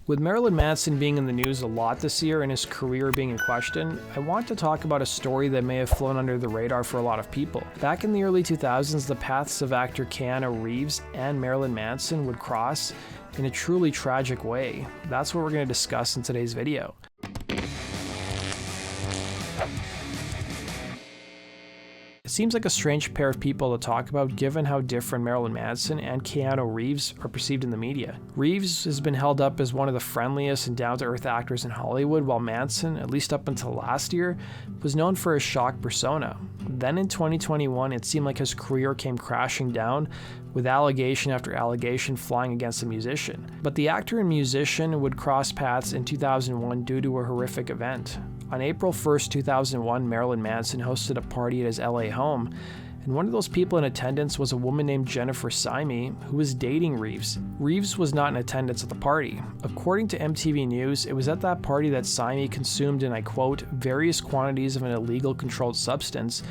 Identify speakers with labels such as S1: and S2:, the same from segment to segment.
S1: With Marilyn Manson being in the news a lot this year and his career being in question, I want to talk about a story that may have flown under the radar for a lot of people. Back in the early 2000s, the paths of actor Keanu Reeves and Marilyn Manson would cross in a truly tragic way. That's what we're going to discuss in today's video. It seems like a strange pair of people to talk about given how different Marilyn Manson and Keanu Reeves are perceived in the media. Reeves has been held up as one of the friendliest and down-to-earth actors in Hollywood, while Manson, at least up until last year, was known for his shock persona. Then in 2021, it seemed like his career came crashing down, with allegation after allegation flying against the musician. But the actor and musician would cross paths in 2001 due to a horrific event. On April 1st, 2001, Marilyn Manson hosted a party at his LA home, and one of those people in attendance was a woman named Jennifer Syme, who was dating Reeves. Reeves was not in attendance at the party. According to MTV News, it was at that party that Syme consumed, and I quote, various quantities of an illegal controlled substance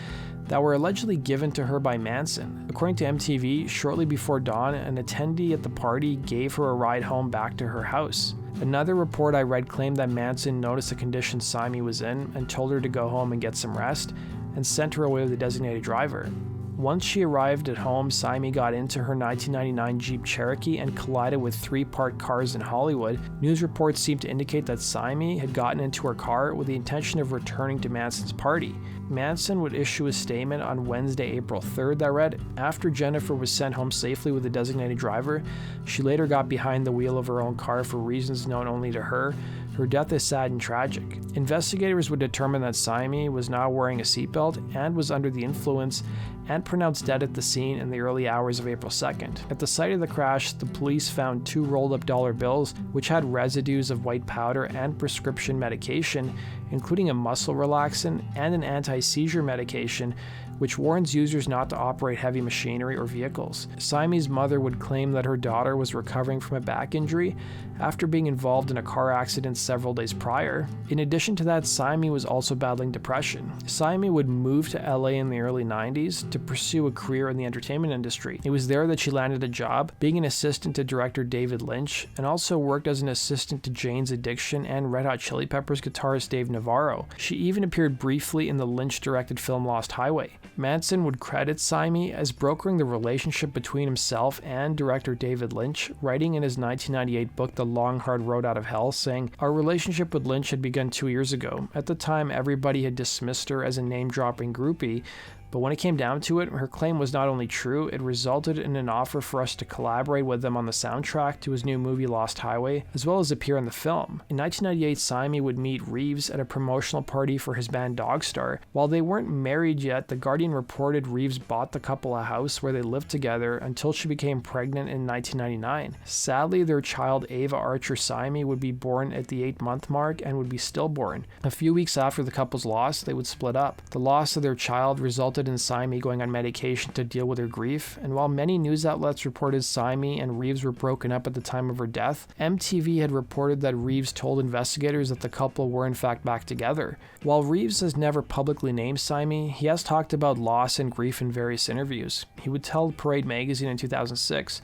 S1: that were allegedly given to her by Manson. According to MTV, shortly before dawn, an attendee at the party gave her a ride home back to her house. Another report I read claimed that Manson noticed the condition Syme was in and told her to go home and get some rest, and sent her away with a designated driver. Once she arrived at home, Syme got into her 1999 Jeep Cherokee and collided with three parked cars in Hollywood. News reports seem to indicate that Syme had gotten into her car with the intention of returning to Manson's party. Manson would issue a statement on Wednesday, April 3rd that read, "After Jennifer was sent home safely with a designated driver, she later got behind the wheel of her own car for reasons known only to her. Her death is sad and tragic." Investigators would determine that Syme was not wearing a seatbelt and was under the influence and pronounced dead at the scene in the early hours of April 2nd. At the site of the crash, the police found two rolled-up dollar bills which had residues of white powder and prescription medication, including a muscle relaxant and an anti-seizure medication, which warns users not to operate heavy machinery or vehicles. Syme's mother would claim that her daughter was recovering from a back injury after being involved in a car accident several days prior. In addition to that, Syme was also battling depression. Syme would move to LA in the early 90s to pursue a career in the entertainment industry. It was there that she landed a job, being an assistant to director David Lynch, and also worked as an assistant to Jane's Addiction and Red Hot Chili Peppers guitarist Dave Navarro. She even appeared briefly in the Lynch-directed film Lost Highway. Manson would credit Syme as brokering the relationship between himself and director David Lynch, writing in his 1998 book The Long Hard Road Out of Hell, saying, "Our relationship with Lynch had begun 2 years ago. At the time, everybody had dismissed her as a name-dropping groupie, but when it came down to it, her claim was not only true, it resulted in an offer for us to collaborate with them on the soundtrack to his new movie Lost Highway, as well as appear in the film." In 1998, Syme would meet Reeves at a promotional party for his band Dogstar. While they weren't married yet, The Guardian reported Reeves bought the couple a house where they lived together until she became pregnant in 1999. Sadly, their child Ava Archer Syme would be born at the 8-month mark and would be stillborn. A few weeks after the couple's loss, they would split up. The loss of their child resulted in Syme going on medication to deal with her grief, and while many news outlets reported Syme and Reeves were broken up at the time of her death, MTV had reported that Reeves told investigators that the couple were in fact back together. While Reeves has never publicly named Syme, he has talked about loss and grief in various interviews. He would tell Parade magazine in 2006,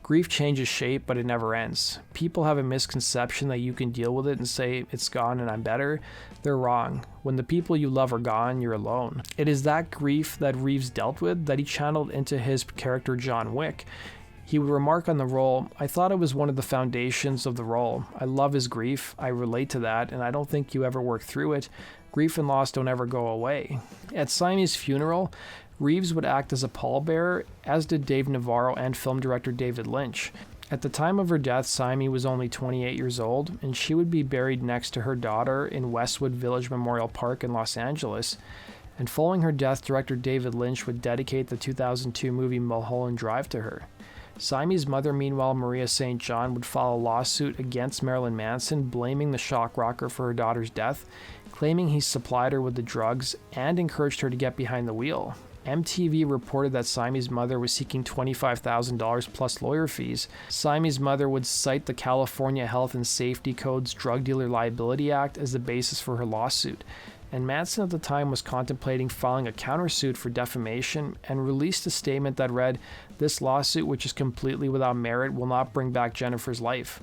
S1: "Grief changes shape, but it never ends. People have a misconception that you can deal with it and say, it's gone and I'm better. They're wrong. When the people you love are gone, you're alone." It is that grief that Reeves dealt with that he channeled into his character John Wick. He would remark on the role, "I thought it was one of the foundations of the role. I love his grief, I relate to that, and I don't think you ever work through it. Grief and loss don't ever go away." At Syme's funeral, Reeves would act as a pallbearer, as did Dave Navarro and film director David Lynch. At the time of her death, Syme was only 28 years old, and she would be buried next to her daughter in Westwood Village Memorial Park in Los Angeles. And following her death, director David Lynch would dedicate the 2002 movie Mulholland Drive to her. Syme's mother, meanwhile, Maria St. John, would file a lawsuit against Marilyn Manson, blaming the shock rocker for her daughter's death, claiming he supplied her with the drugs and encouraged her to get behind the wheel. MTV reported that Syme's mother was seeking $25,000 plus lawyer fees. Syme's mother would cite the California Health and Safety Code's Drug Dealer Liability Act as the basis for her lawsuit. and Manson at the time was contemplating filing a countersuit for defamation and released a statement that read, "This lawsuit, which is completely without merit, will not bring back Jennifer's life.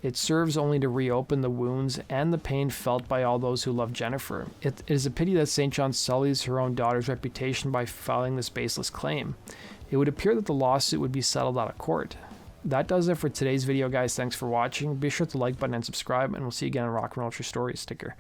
S1: It serves only to reopen the wounds and the pain felt by all those who love Jennifer. It is a pity that St. John sullies her own daughter's reputation by filing this baseless claim. It would appear that the lawsuit would be settled out of court." That does it for today's video, guys. Thanks for watching. Be sure to like button and subscribe, and we'll see you again on Rock and Roll True Stories sticker.